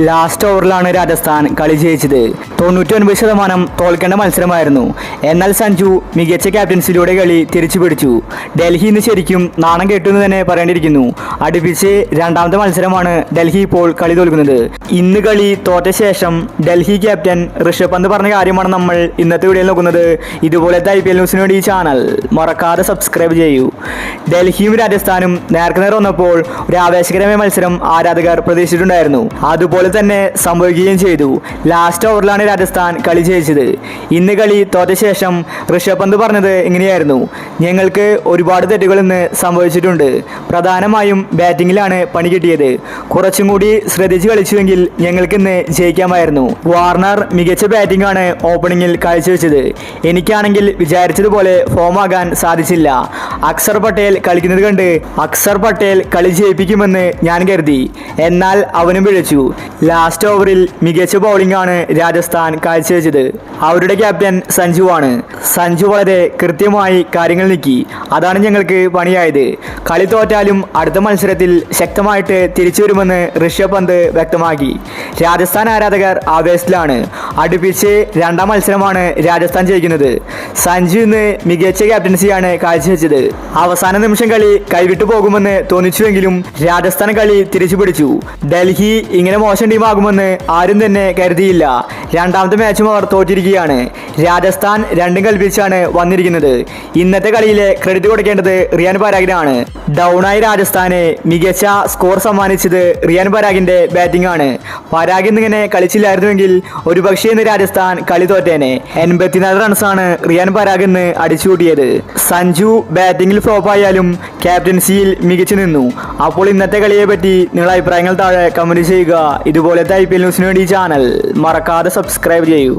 Last ഓവറിലാണ് Rajasthan കളി ജയിച്ചത്. 99% തോൽക്കേണ്ട മത്സരമായിരുന്നു. എന്നാൽ സഞ്ജു മികച്ച ക്യാപ്റ്റൻസിലൂടെ കളി തിരിച്ചു പിടിച്ചു. ഡൽഹി ഇന്ന് ശരിക്കും നാണം കെട്ടു എന്ന് തന്നെ പറയേണ്ടിയിരിക്കുന്നു. അടുപ്പിച്ച് രണ്ടാമത്തെ മത്സരമാണ് ഡൽഹി ഇപ്പോൾ കളി തോൽക്കുന്നത്. ഇന്ന് കളി തോറ്റ ശേഷം ഡൽഹി ക്യാപ്റ്റൻ ഋഷഭ് പന്ത് പറഞ്ഞ കാര്യമാണ് നമ്മൾ ഇന്നത്തെ വീഡിയോയിൽ നോക്കുന്നത്. ഇതുപോലത്തെ IPL ന്യൂസിന് വേണ്ടി ഈ ചാനൽ മറക്കാതെ സബ്സ്ക്രൈബ് ചെയ്യൂ. ഡൽഹിയും രാജസ്ഥാനും നേർക്കുനേർ വന്നപ്പോൾ ഒരു ആവേശകരമായ മത്സരം ആരാധകർ പ്രതീക്ഷിച്ചിട്ടുണ്ടായിരുന്നു. അതുപോലെ തന്നെ സംഭവിക്കുകയും ചെയ്തു. ലാസ്റ്റ് ഓവറിലാണ് രാജസ്ഥാൻ കളി ജയിച്ചത്. ഇന്ന് കളി തോറ്റ ശേഷം ഋഷഭ് പന്ത് പറഞ്ഞത് ഇങ്ങനെയായിരുന്നു: ഞങ്ങൾക്ക് ഒരുപാട് തെറ്റുകൾ ഇന്ന് സംഭവിച്ചിട്ടുണ്ട്. പ്രധാനമായും ബാറ്റിങ്ങിലാണ് പണി കിട്ടിയത്. കുറച്ചും കൂടി ശ്രദ്ധിച്ച് കളിച്ചുവെങ്കിൽ ഞങ്ങൾക്ക് ഇന്ന് ജയിക്കാമായിരുന്നു. വാർണർ മികച്ച ബാറ്റിംഗ് ആണ് ഓപ്പണിംഗിൽ കാഴ്ചവെച്ചത്. എനിക്കാണെങ്കിൽ വിചാരിച്ചതുപോലെ ഫോമാകാൻ സാധിച്ചില്ല. അക്സർ പട്ടേൽ കളിക്കുന്നത് കണ്ട് അക്സർ പട്ടേൽ കളി ജയിപ്പിക്കുമെന്ന് ഞാൻ കരുതി. എന്നാൽ അവനും പിഴച്ചു. ലാസ്റ്റ് ഓവറിൽ മികച്ച ബൗളിംഗ് ആണ് രാജസ്ഥാൻ കാഴ്ചവെച്ചത്. അവരുടെ ക്യാപ്റ്റൻ സഞ്ജു ആണ്. സഞ്ജു വളരെ കൃത്യമായി കാര്യങ്ങൾ നീക്കി. അതാണ് ഞങ്ങൾക്ക് പണിയായത്. കളി തോറ്റാലും അടുത്ത മത്സരത്തിൽ ശക്തമായിട്ട് തിരിച്ചു വരുമെന്ന് ഋഷഭ് പന്ത് വ്യക്തമാക്കി. രാജസ്ഥാൻ ആരാധകർ ആവേശത്തിലാണ്. അടുപ്പിച്ച് രണ്ടാം മത്സരമാണ് രാജസ്ഥാൻ ജയിക്കുന്നത്. സഞ്ജു ഇന്ന് മികച്ച ക്യാപ്റ്റൻസിയാണ് കാഴ്ചവെച്ചത്. അവസാന നിമിഷം കളി കൈവിട്ടു പോകുമെന്ന് തോന്നിച്ചുവെങ്കിലും രാജസ്ഥാൻ കളി തിരിച്ചു പിടിച്ചു. ഡൽഹി ഇങ്ങനെ മോശം ടീമാകുമെന്ന് ആരും തന്നെ കരുതിയില്ല. രണ്ടാമത്തെ മാച്ചും അവർ തോറ്റിരിക്കുകയാണ്. രാജസ്ഥാൻ രണ്ടും കൽപ്പിച്ചാണ് വന്നിരിക്കുന്നത്. ഇന്നത്തെ കളിയിലെ ക്രെഡിറ്റ് കൊടുക്കേണ്ടത് റിയാൻ പരാഗിനാണ്. ഡൗണായി രാജസ്ഥാന് മികച്ച സ്കോർ സമ്മാനിച്ചത് റിയാൻ പരാഗിന്റെ ബാറ്റിംഗ് ആണ്. പരാഗ് ഇന്നിങ്ങനെ കളിച്ചില്ലായിരുന്നുവെങ്കിൽ ഒരുപക്ഷെ ഇന്ന് രാജസ്ഥാൻ കളി തോറ്റേനെ. 84 റൺസാണ് റിയാൻ പരാഗ് ഇന്ന് അടിച്ചുകൂട്ടിയത്. സഞ്ജു ബാറ്റിംഗിൽ ഫ്ലോപ്പായാലും ക്യാപ്റ്റൻസിയിൽ മികച്ചു നിന്നു. അപ്പോൾ ഇന്നത്തെ കളിയെ പറ്റി നിങ്ങളുടെ അഭിപ്രായങ്ങൾ താഴെ കമന്റ് ചെയ്യുക. ഇതുപോലത്തെ IPL ന്യൂസിന് വേണ്ടി ചാനൽ മറക്കാതെ സബ്സ്ക്രൈബ് ചെയ്യൂ.